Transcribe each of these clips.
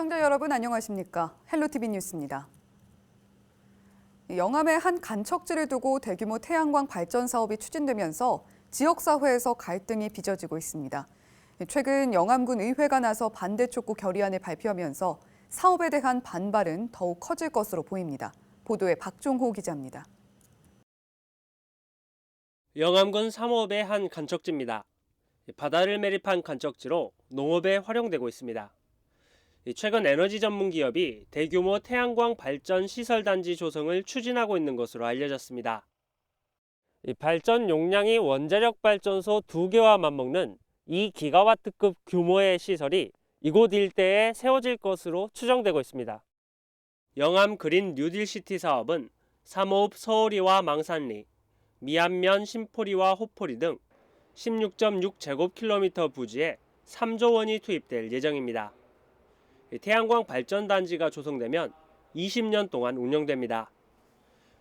시청자 여러분 안녕하십니까? 헬로티비 뉴스입니다. 영암의 한 간척지를 두고 대규모 태양광 발전 사업이 추진되면서 지역사회에서 갈등이 빚어지고 있습니다. 최근 영암군 의회가 나서 반대 촉구 결의안을 발표하면서 사업에 대한 반발은 더욱 커질 것으로 보입니다. 보도에 박종호 기자입니다. 영암군 삼호읍의 한 간척지입니다. 바다를 매립한 간척지로 농업에 활용되고 있습니다. 최근 에너지 전문 기업이 대규모 태양광 발전 시설단지 조성을 추진하고 있는 것으로 알려졌습니다. 발전 용량이 원자력 발전소 2개와 맞먹는 2기가와트급 규모의 시설이 이곳 일대에 세워질 것으로 추정되고 있습니다. 영암 그린 뉴딜시티 사업은 삼호읍 서오리와 망산리, 미안면 신포리와 호포리 등 16.6제곱킬로미터 부지에 3조 원이 투입될 예정입니다. 태양광 발전단지가 조성되면 20년 동안 운영됩니다.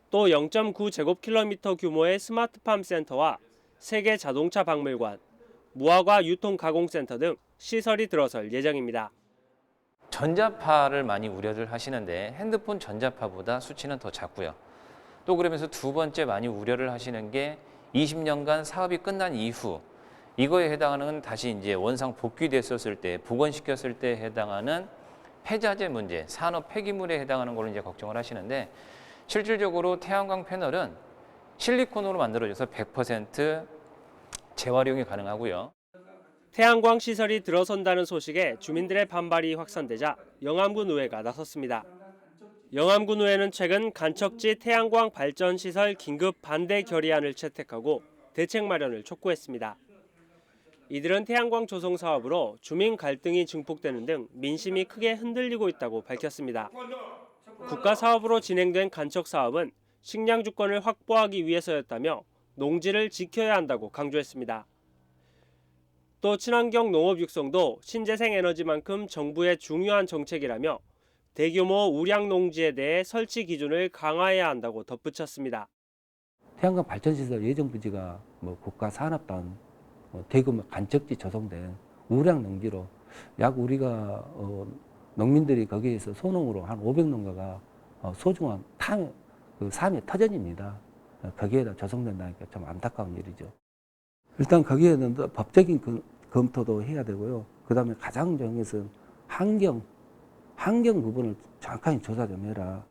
또 0.9제곱킬로미터 규모의 스마트팜 센터와 세계 자동차 박물관, 무화과 유통가공센터 등 시설이 들어설 예정입니다. 전자파를 많이 우려를 하시는데 핸드폰 전자파보다 수치는 더 작고요. 또 그러면서 두 번째 많이 우려를 하시는 게 20년간 사업이 끝난 이후 이거에 해당하는 다시 이제 원상 복귀됐었을 때 복원시켰을 때 해당하는 폐자재 문제, 산업 폐기물에 해당하는 걸로 이제 걱정을 하시는데 실질적으로 태양광 패널은 실리콘으로 만들어져서 100% 재활용이 가능하고요. 태양광 시설이 들어선다는 소식에 주민들의 반발이 확산되자 영암군 의회가 나섰습니다. 영암군 의회는 최근 간척지 태양광 발전 시설 긴급 반대 결의안을 채택하고 대책 마련을 촉구했습니다. 이들은 태양광 조성 사업으로 주민 갈등이 증폭되는 등 민심이 크게 흔들리고 있다고 밝혔습니다. 국가 사업으로 진행된 간척 사업은 식량 주권을 확보하기 위해서였다며 농지를 지켜야 한다고 강조했습니다. 또 친환경 농업 육성도 신재생 에너지만큼 정부의 중요한 정책이라며 대규모 우량 농지에 대해 설치 기준을 강화해야 한다고 덧붙였습니다. 태양광 발전시설 예정 부지가 국가 산업단 대규모 간척지 조성된 우량 농지로 약 우리가 농민들이 거기에서 소농으로 한 500농가가 소중한 삶의 터전입니다. 거기에다 조성된다니까 좀 안타까운 일이죠. 일단 거기에는 법적인 검토도 해야 되고요. 그다음에 가장 중요한 것은 환경 부분을 정확하게 조사 좀 해라.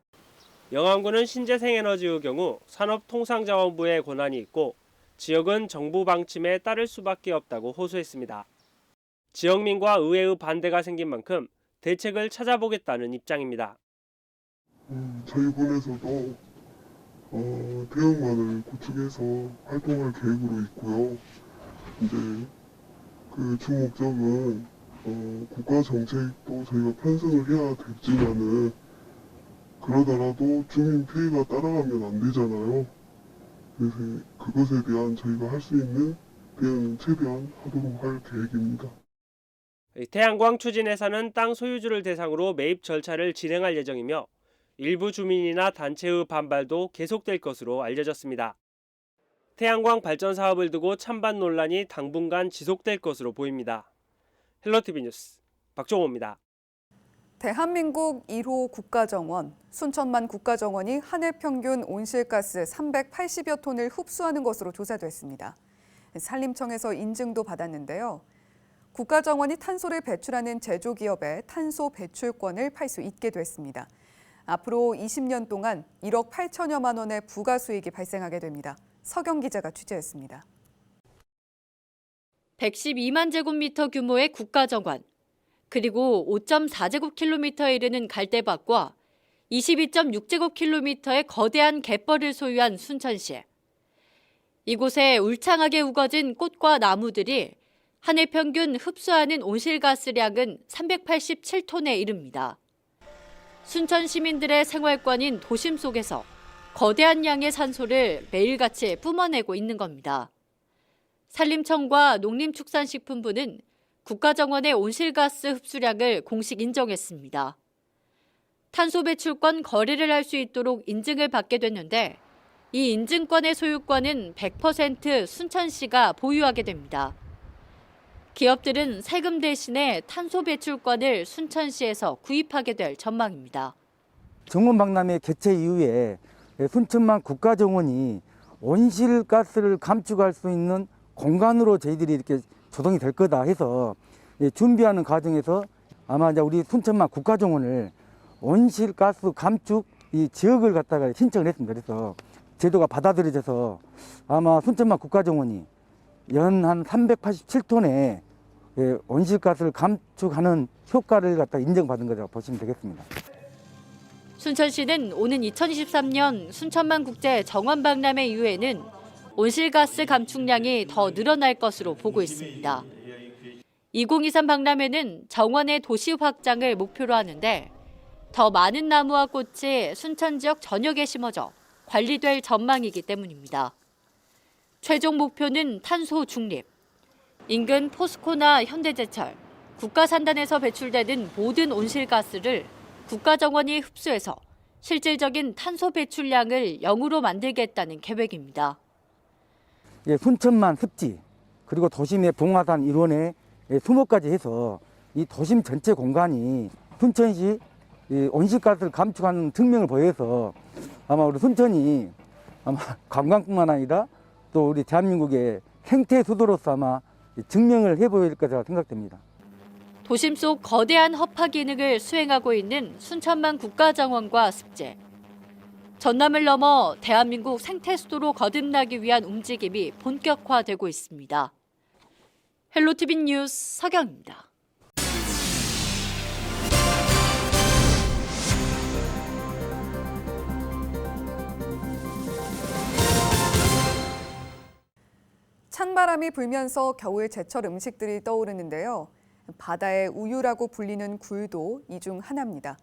영암군은 신재생에너지의 경우 산업통상자원부의 권한이 있고 지역은 정부 방침에 따를 수밖에 없다고 호소했습니다. 지역민과 의회의 반대가 생긴 만큼 대책을 찾아보겠다는 입장입니다. 저희 군에서도 태양광을 구축해서 활동할 계획으로 있고요. 이제 그 주 목적은 국가 정책도 저희가 편성을 해야 되지만은 그러더라도 주민 피해가 따라가면 안 되잖아요. 그래서 그것에 대한 저희가 할 수 있는 대응은 최대한 하도록 할 계획입니다. 태양광 추진회사는 땅 소유주를 대상으로 매입 절차를 진행할 예정이며 일부 주민이나 단체의 반발도 계속될 것으로 알려졌습니다. 태양광 발전 사업을 두고 찬반 논란이 당분간 지속될 것으로 보입니다. 헬로티비 뉴스 박종호입니다. 대한민국 1호 국가정원, 순천만 국가정원이 한 해 평균 온실가스 380여 톤을 흡수하는 것으로 조사됐습니다. 산림청에서 인증도 받았는데요. 국가정원이 탄소를 배출하는 제조기업에 탄소 배출권을 팔 수 있게 됐습니다. 앞으로 20년 동안 1억 8천여만 원의 부가 수익이 발생하게 됩니다. 서경 기자가 취재했습니다. 112만 제곱미터 규모의 국가정원, 그리고 5.4제곱킬로미터에 이르는 갈대밭과 22.6제곱킬로미터의 거대한 갯벌을 소유한 순천시. 이곳에 울창하게 우거진 꽃과 나무들이 한 해 평균 흡수하는 온실가스량은 387톤에 이릅니다. 순천 시민들의 생활권인 도심 속에서 거대한 양의 산소를 매일같이 뿜어내고 있는 겁니다. 산림청과 농림축산식품부는 국가정원의 온실가스 흡수량을 공식 인정했습니다. 탄소 배출권 거래를 할 수 있도록 인증을 받게 됐는데 이 인증권의 소유권은 100% 순천시가 보유하게 됩니다. 기업들은 세금 대신에 탄소 배출권을 순천시에서 구입하게 될 전망입니다. 정원박람회 개최 이후에 순천만 국가정원이 온실가스를 감축할 수 있는 공간으로 저희들이 이렇게 조성이 될 거다 해서 준비하는 과정에서 아마 이제 우리 순천만 국가정원을 온실가스 감축 이 지역을 갖다가 신청을 했습니다. 그래서 제도가 받아들여져서 아마 순천만 국가정원이 연 한 387톤의 온실가스를 감축하는 효과를 갖다 인정받은 거라고 보시면 되겠습니다. 순천시는 오는 2023년 순천만 국제 정원박람회 이후에는 온실가스 감축량이 더 늘어날 것으로 보고 있습니다. 2023 박람회는 정원의 도시 확장을 목표로 하는데 더 많은 나무와 꽃이 순천 지역 전역에 심어져 관리될 전망이기 때문입니다. 최종 목표는 탄소 중립. 인근 포스코나 현대제철, 국가산단에서 배출되는 모든 온실가스를 국가정원이 흡수해서 실질적인 탄소 배출량을 0으로 만들겠다는 계획입니다. 순천만 습지 그리고 도심의 봉화산 일원의 수목까지 해서 이 도심 전체 공간이 순천시 온실가스를 감축하는 증명을 보여서 아마 우리 순천이 아마 관광뿐만 아니라 또 우리 대한민국의 생태 수도로서 아마 증명을 해보일 거라 생각됩니다. 도심 속 거대한 허파 기능을 수행하고 있는 순천만 국가정원과 습지. 전남을 넘어 대한민국 생태 수도로 거듭나기 위한 움직임이 본격화되고 있습니다. 헬로티비 뉴스 서경입니다. 찬바람이 불면서 겨울 제철 음식들이 떠오르는데요. 바다의 우유라고 불리는 굴도 이 중 하나입니다.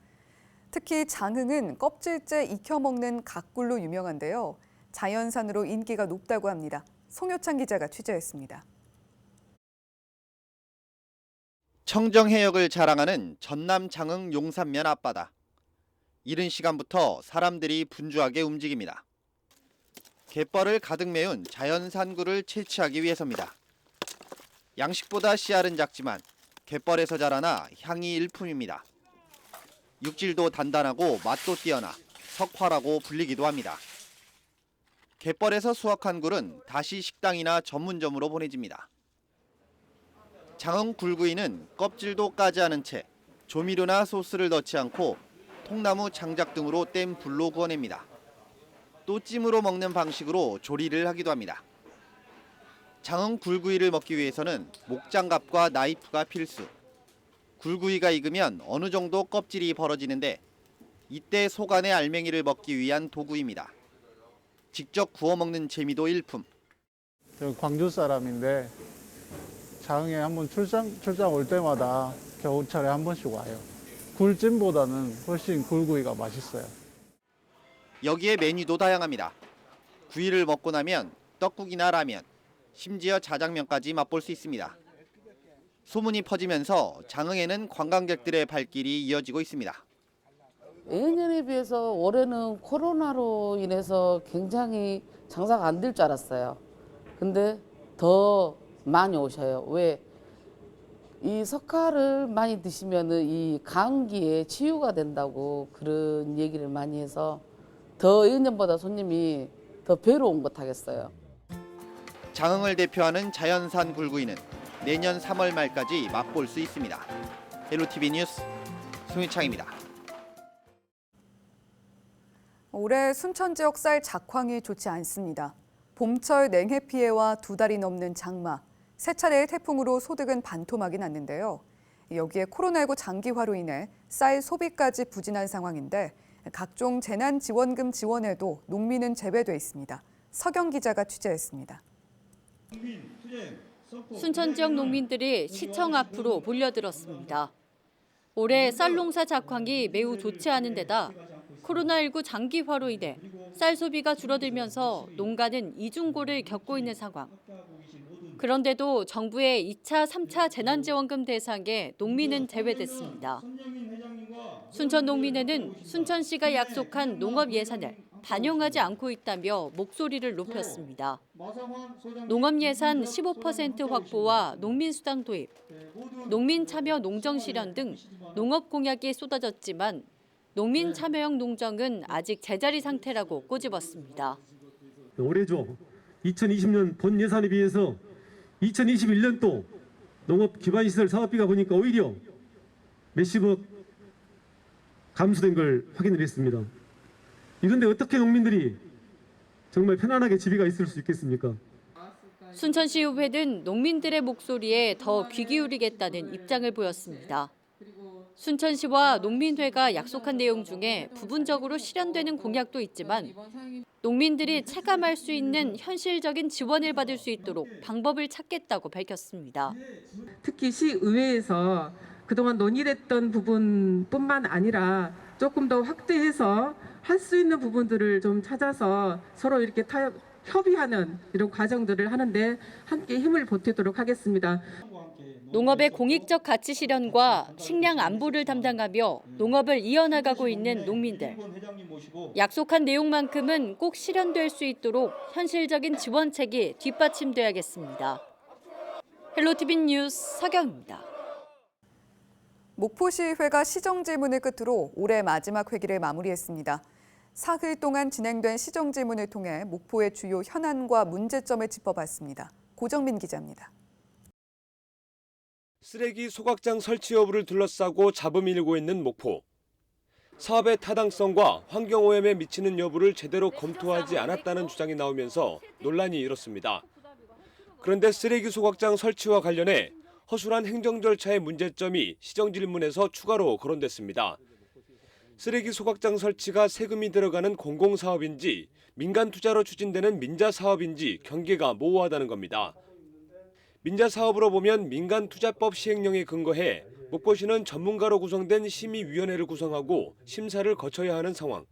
특히 장흥은 껍질째 익혀 먹는 갓굴로 유명한데요. 자연산으로 인기가 높다고 합니다. 송효창 기자가 취재했습니다. 청정해역을 자랑하는 전남 장흥 용산면 앞바다. 이른 시간부터 사람들이 분주하게 움직입니다. 갯벌을 가득 메운 자연산 굴을 채취하기 위해서입니다. 양식보다 씨알은 작지만 갯벌에서 자라나 향이 일품입니다. 육질도 단단하고 맛도 뛰어나 석화라고 불리기도 합니다. 갯벌에서 수확한 굴은 다시 식당이나 전문점으로 보내집니다. 장흥 굴구이는 껍질도 까지 않은 채 조미료나 소스를 넣지 않고 통나무 장작 등으로 뗀 불로 구워냅니다. 또 찜으로 먹는 방식으로 조리를 하기도 합니다. 장흥 굴구이를 먹기 위해서는 목장갑과 나이프가 필수. 굴구이가 익으면 어느 정도 껍질이 벌어지는데 이때 속 안의 알맹이를 먹기 위한 도구입니다. 직접 구워 먹는 재미도 일품. 저는 광주 사람인데 장흥에 한번 출장 올 때마다 겨울철에 한 번씩 와요. 굴찜보다는 훨씬 굴구이가 맛있어요. 여기에 메뉴도 다양합니다. 구이를 먹고 나면 떡국이나 라면, 심지어 자장면까지 맛볼 수 있습니다. 소문이 퍼지면서 장흥에는 관광객들의 발길이 이어지고 있습니다. 예년에 비해서 올해는 코로나로 인해서 굉장히 장사가 안 될 줄 알았어요. 근데 더 많이 오셔요. 왜? 이 석화를 많이 드시면은 이 감기에 치유가 된다고 그런 얘기를 많이 해서 더 예년보다 손님이 더 뵈러 온 것 하겠어요. 장흥을 대표하는 자연산 굴구이는 내년 3월 말까지 맛볼 수 있습니다. 헬로티비 뉴스 송유창입니다. 올해 순천 지역 쌀 작황이 좋지 않습니다. 봄철 냉해 피해와 2달이 넘는 장마, 3차례의 태풍으로 소득은 반토막이 났는데요. 여기에 코로나19 장기화로 인해 쌀 소비까지 부진한 상황인데 각종 재난지원금 지원에도 농민은 제외돼 있습니다. 서경 기자가 취재했습니다. 순천 지역 농민들이 시청 앞으로 몰려들었습니다. 올해 쌀 농사 작황이 매우 좋지 않은 데다 코로나19 장기화로 인해 쌀 소비가 줄어들면서 농가는 이중고를 겪고 있는 상황. 그런데도 정부의 2차, 3차 재난지원금 대상에 농민은 제외됐습니다. 순천 농민회는 순천시가 약속한 농업 예산을 반영하지 않고 있다며 목소리를 높였습니다. 농업 예산 15% 확보와 농민수당 도입, 농민 참여 농정 실현 등 농업 공약이 쏟아졌지만 농민 참여형 농정은 아직 제자리 상태라고 꼬집었습니다. 올해죠. 2020년 본 예산에 비해서 2021년도 농업 기반시설 사업비가 보니까 오히려 몇십억 감소된 걸 확인을 했습니다. 이런데 어떻게 농민들이 정말 편안하게 지비가 있을 수 있겠습니까? 순천시의회는 농민들의 목소리에 더 귀 기울이겠다는 입장을 보였습니다. 순천시와 농민회가 약속한 내용 중에 부분적으로 실현되는 공약도 있지만 농민들이 체감할 수 있는 현실적인 지원을 받을 수 있도록 방법을 찾겠다고 밝혔습니다. 특히 시의회에서 그동안 논의됐던 부분뿐만 아니라 조금 더 확대해서 할 수 있는 부분들을 좀 찾아서 서로 이렇게 협의하는 이런 과정들을 하는데 함께 힘을 보태도록 하겠습니다. 농업의 공익적 가치 실현과 식량 안보를 담당하며 농업을 이어나가고 있는 농민들. 약속한 내용만큼은 꼭 실현될 수 있도록 현실적인 지원책이 뒷받침돼야겠습니다. 헬로티비 뉴스 서경입니다. 목포시의회가 시정질문을 끝으로 올해 마지막 회기를 마무리했습니다. 사흘 동안 진행된 시정질문을 통해 목포의 주요 현안과 문제점을 짚어봤습니다. 고정민 기자입니다. 쓰레기 소각장 설치 여부를 둘러싸고 잡음이 일고 있는 목포. 사업의 타당성과 환경오염에 미치는 여부를 제대로 검토하지 않았다는 주장이 나오면서 논란이 일었습니다. 그런데 쓰레기 소각장 설치와 관련해 허술한 행정 절차의 문제점이 시정질문에서 추가로 거론됐습니다. 쓰레기 소각장 설치가 세금이 들어가는 공공사업인지 민간 투자로 추진되는 민자사업인지 경계가 모호하다는 겁니다. 민자사업으로 보면 민간투자법 시행령에 근거해 목포시는 전문가로 구성된 심의위원회를 구성하고 심사를 거쳐야 하는 상황.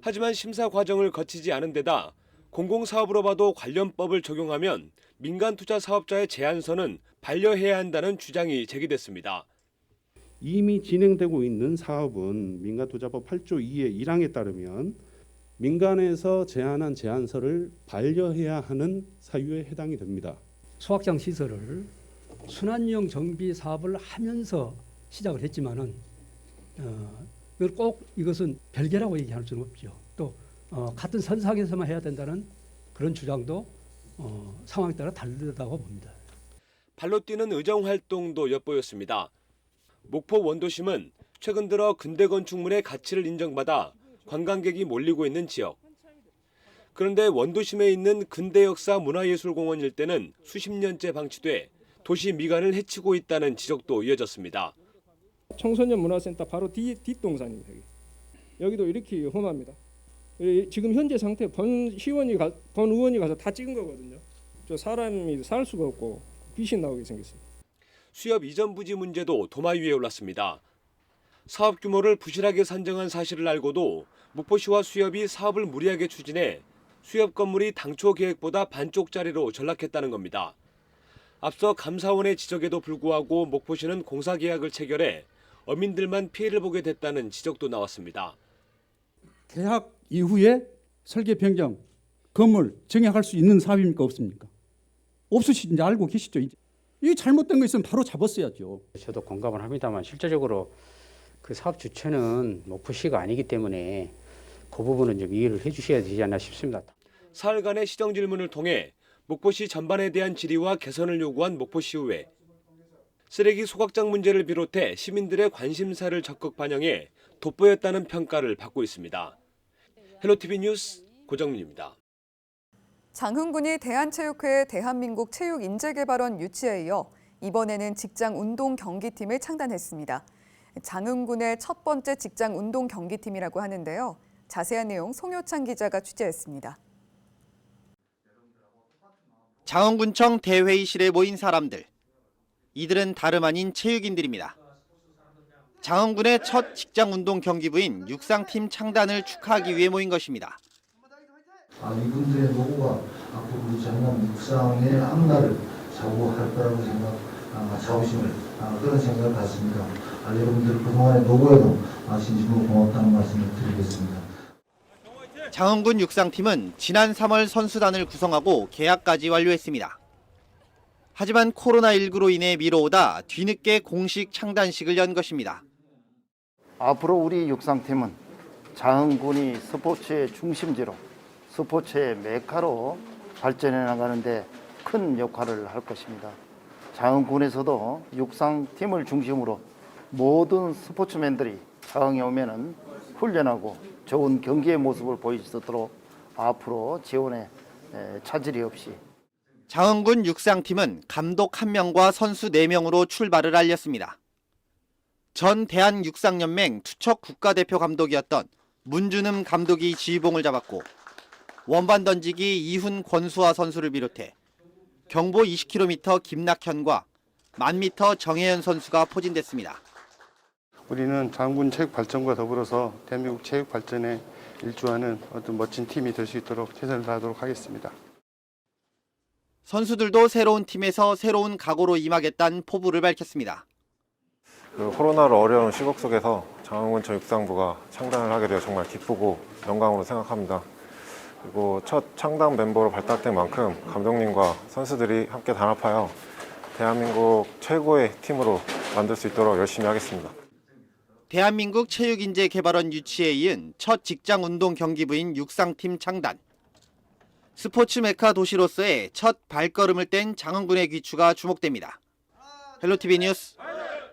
하지만 심사 과정을 거치지 않은 데다 공공사업으로 봐도 관련법을 적용하면 민간투자 사업자의 제한선은 반려해야 한다는 주장이 제기됐습니다. 이미 진행되고 있는 사업은 민간투자법 8조 2의 1항에 따르면 민간에서 제안한 제안서를 반려해야 하는 사유에 해당이 됩니다. 소각장 시설을 순환형 정비 사업을 하면서 시작을 했지만은 꼭 이것은 별개라고 얘기할 수는 없죠. 또 같은 선상에서만 해야 된다는 그런 주장도 상황에 따라 다르다고 봅니다. 발로 뛰는 의정 활동도 엿보였습니다. 목포 원도심은 최근 들어 근대 건축물의 가치를 인정받아 관광객이 몰리고 있는 지역. 그런데 원도심에 있는 근대역사 문화예술공원 일대는 수십 년째 방치돼 도시 미관을 해치고 있다는 지적도 이어졌습니다. 청소년 문화센터 바로 뒷동산입니다. 여기도 이렇게 험합니다. 지금 현재 상태 본 의원이 가서 다 찍은 거거든요. 저 사람이 살 수가 없고 빛이 나오게 생겼어요. 수협 이전 부지 문제도 도마 위에 올랐습니다. 사업 규모를 부실하게 산정한 사실을 알고도 목포시와 수협이 사업을 무리하게 추진해 수협 건물이 당초 계획보다 반쪽짜리로 전락했다는 겁니다. 앞서 감사원의 지적에도 불구하고 목포시는 공사 계약을 체결해 어민들만 피해를 보게 됐다는 지적도 나왔습니다. 계약 이후에 설계 변경, 건물 증액할 수 있는 사업입니까 없습니까? 없으신지 알고 계시죠? 이게 잘못된 거 있으면 바로 잡았어야죠. 저도 공감을 합니다만 실제적으로 그 사업 주체는 목포시가 아니기 때문에 그 부분은 좀 이해를 해주셔야 되지 않나 싶습니다. 사흘간의 시정질문을 통해 목포시 전반에 대한 질의와 개선을 요구한 목포시의회. 쓰레기 소각장 문제를 비롯해 시민들의 관심사를 적극 반영해 돋보였다는 평가를 받고 있습니다. 헬로티비 뉴스 고정민입니다. 장흥군이 대한체육회 대한민국 체육인재개발원 유치에 이어 이번에는 직장운동경기팀을 창단했습니다. 장흥군의 첫 번째 직장운동경기팀이라고 하는데요. 자세한 내용 송효창 기자가 취재했습니다. 장흥군청 대회의실에 모인 사람들. 이들은 다름 아닌 체육인들입니다. 장흥군의 첫 직장운동경기부인 육상팀 창단을 축하하기 위해 모인 것입니다. 이분들의 노고가 앞으로 우리 장흥 육상의 앞날을 좌우할 거라고 자부심을 그런 생각을 갖습니다. 여러분들 그동안의 노고에도 진심으로 고맙다는 말씀을 드리겠습니다. 장흥군 육상팀은 지난 3월 선수단을 구성하고 계약까지 완료했습니다. 하지만 코로나19로 인해 미뤄오다 뒤늦게 공식 창단식을 연 것입니다. 앞으로 우리 육상팀은 장흥군이 스포츠의 중심지로, 스포츠의 메카로 발전해 나가는데 큰 역할을 할 것입니다. 장흥군에서도 육상팀을 중심으로 모든 스포츠맨들이 장흥에 오면은 훈련하고 좋은 경기의 모습을 보일 수 있도록 앞으로 지원에 차질이 없이. 장흥군 육상팀은 감독 1명과 선수 4명으로 출발을 알렸습니다. 전 대한육상연맹 투척 국가대표 감독이었던 문준음 감독이 지휘봉을 잡았고 원반 던지기 이훈 권수아 선수를 비롯해 경보 20km 김낙현과 1000m 정혜연 선수가 포진됐습니다. 우리는 장군 체육 발전과 더불어서 대한민국 체육 발전에 일조하는 어떤 멋진 팀이 될 수 있도록 최선을 다하도록 하겠습니다. 선수들도 새로운 팀에서 새로운 각오로 임하겠다는 포부를 밝혔습니다. 코로나로 어려운 시국 속에서 장흥군청 육상부가 창단을 하게 되어 정말 기쁘고 영광으로 생각합니다. 그리고 첫 창단 멤버로 발탁된 만큼 감독님과 선수들이 함께 단합하여 대한민국 최고의 팀으로 만들 수 있도록 열심히 하겠습니다. 대한민국 체육인재개발원 유치에 이은 첫 직장운동 경기부인 육상팀 창단. 스포츠 메카 도시로서의 첫 발걸음을 뗀 장흥군의 귀추가 주목됩니다. 헬로티비 뉴스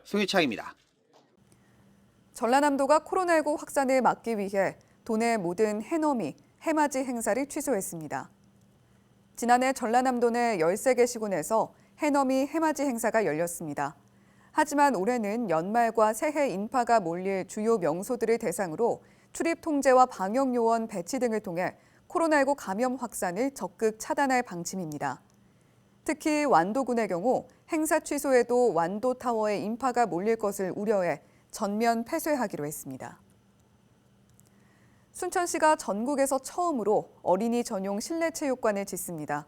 송유창입니다. 전라남도가 코로나19 확산을 막기 위해 도내 모든 해넘이, 해맞이 행사를 취소했습니다. 지난해 전라남도 내 13개 시군에서 해넘이, 해맞이 행사가 열렸습니다. 하지만 올해는 연말과 새해 인파가 몰릴 주요 명소들을 대상으로 출입 통제와 방역 요원 배치 등을 통해 코로나19 감염 확산을 적극 차단할 방침입니다. 특히 완도군의 경우 행사 취소에도 완도 타워에 인파가 몰릴 것을 우려해 전면 폐쇄하기로 했습니다. 순천시가 전국에서 처음으로 어린이 전용 실내 체육관을 짓습니다.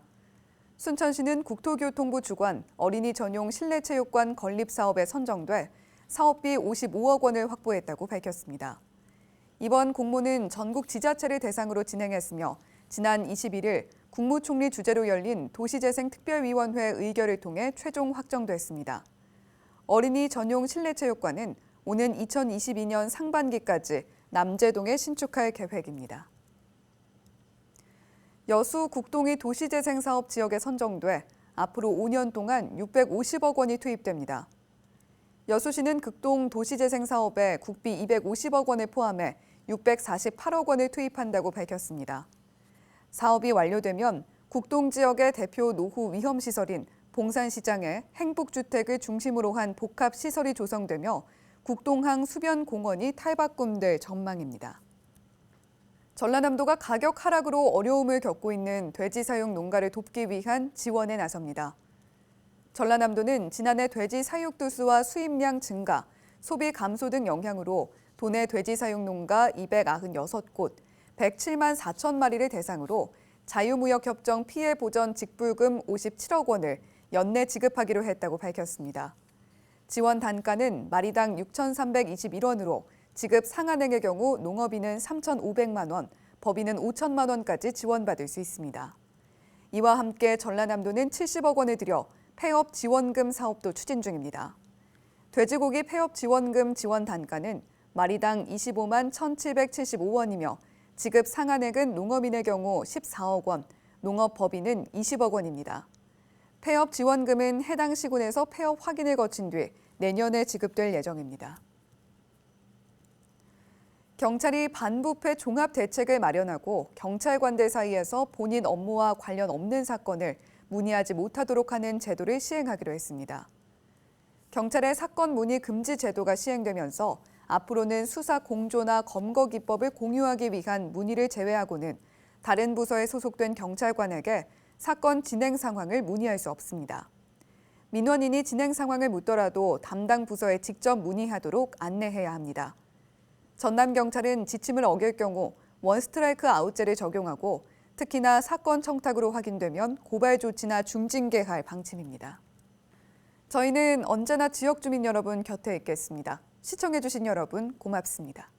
순천시는 국토교통부 주관 어린이 전용 실내 체육관 건립 사업에 선정돼 사업비 55억 원을 확보했다고 밝혔습니다. 이번 공모는 전국 지자체를 대상으로 진행했으며 지난 21일 국무총리 주재로 열린 도시재생특별위원회 의결을 통해 최종 확정됐습니다. 어린이 전용 실내체육관은 오는 2022년 상반기까지 남제동에 신축할 계획입니다. 여수 국동이 도시재생사업 지역에 선정돼 앞으로 5년 동안 650억 원이 투입됩니다. 여수시는 극동 도시재생사업에 국비 250억 원을 포함해 648억 원을 투입한다고 밝혔습니다. 사업이 완료되면 국동 지역의 대표 노후 위험시설인 봉산시장에 행복주택을 중심으로 한 복합시설이 조성되며 국동항 수변공원이 탈바꿈될 전망입니다. 전라남도가 가격 하락으로 어려움을 겪고 있는 돼지 사육 농가를 돕기 위한 지원에 나섭니다. 전라남도는 지난해 돼지 사육 두수와 수입량 증가, 소비 감소 등 영향으로 도내 돼지 사육 농가 296곳, 107만 4천 마리를 대상으로 자유무역협정 피해 보전 직불금 57억 원을 연내 지급하기로 했다고 밝혔습니다. 지원 단가는 마리당 6,321원으로 지급 상한액의 경우 농업인은 3,500만 원, 법인은 5천만 원까지 지원받을 수 있습니다. 이와 함께 전라남도는 70억 원을 들여 폐업 지원금 사업도 추진 중입니다. 돼지고기 폐업 지원금 지원 단가는 마리당 25만 1,775원이며 지급 상한액은 농업인의 경우 14억 원, 농업법인은 20억 원입니다. 폐업 지원금은 해당 시군에서 폐업 확인을 거친 뒤 내년에 지급될 예정입니다. 경찰이 반부패 종합 대책을 마련하고 경찰관들 사이에서 본인 업무와 관련 없는 사건을 문의하지 못하도록 하는 제도를 시행하기로 했습니다. 경찰의 사건 문의 금지 제도가 시행되면서 앞으로는 수사 공조나 검거 기법을 공유하기 위한 문의를 제외하고는 다른 부서에 소속된 경찰관에게 사건 진행 상황을 문의할 수 없습니다. 민원인이 진행 상황을 묻더라도 담당 부서에 직접 문의하도록 안내해야 합니다. 전남경찰은 지침을 어길 경우 원스트라이크 아웃제를 적용하고 특히나 사건 청탁으로 확인되면 고발 조치나 중징계할 방침입니다. 저희는 언제나 지역 주민 여러분 곁에 있겠습니다. 시청해주신 여러분 고맙습니다.